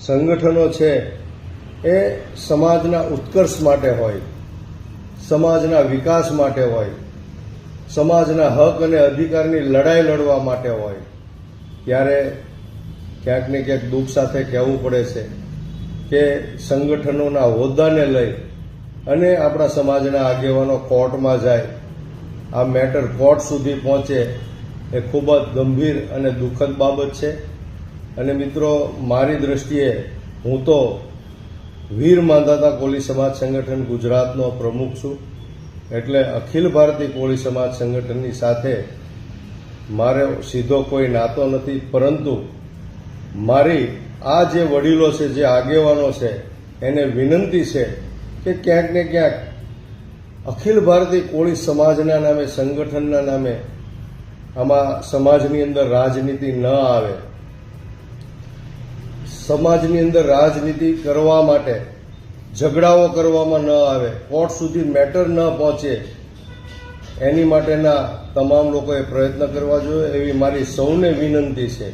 સંગઠનો છે એ સમાજના ઉત્કર્ષ માટે હોય, સમાજના વિકાસ માટે હોય, સમાજના હક અને અધિકારની લડાઈ લડવા માટે હોય, ત્યારે ક્યાંક ને ક્યાંક દુઃખ સાથે કહેવું પડે છે કે સંગઠનોના હોદ્દાને લઈ અને આપણા સમાજના આગેવાનો કોર્ટમાં જાય, આ મેટર કોર્ટ સુધી પહોંચે એ ખૂબ જ ગંભીર અને દુઃખદ બાબત છે. અને મિત્રો, મારી દ્રષ્ટિએ હું તો વીર માંધાતા કોળી સમાજ સંગઠન ગુજરાતનો પ્રમુખ છું, એટલે અખિલ ભારતીય કોળી સમાજ સંગઠનની સાથે મારે સીધો કોઈ નાતો નથી, પરંતુ મારી આ જે વડીલો છે, જે આગેવાનો છે, એને વિનંતી છે કે ક્યાંક ને ક્યાંક અખિલ ભારતીય કોળી સમાજના નામે, સંગઠનના નામે આમાં સમાજની અંદર રાજનીતિ ન આવે. સમાજની અંદર રાજનીતિ કરવા માટે ઝઘડાઓ કરવામાં ન આવે, કોર્ટ સુધી મેટર ન પહોંચે, એની માટેના તમામ લોકોએ પ્રયત્ન કરવા જોઈએ એવી મારી સૌને વિનંતી છે.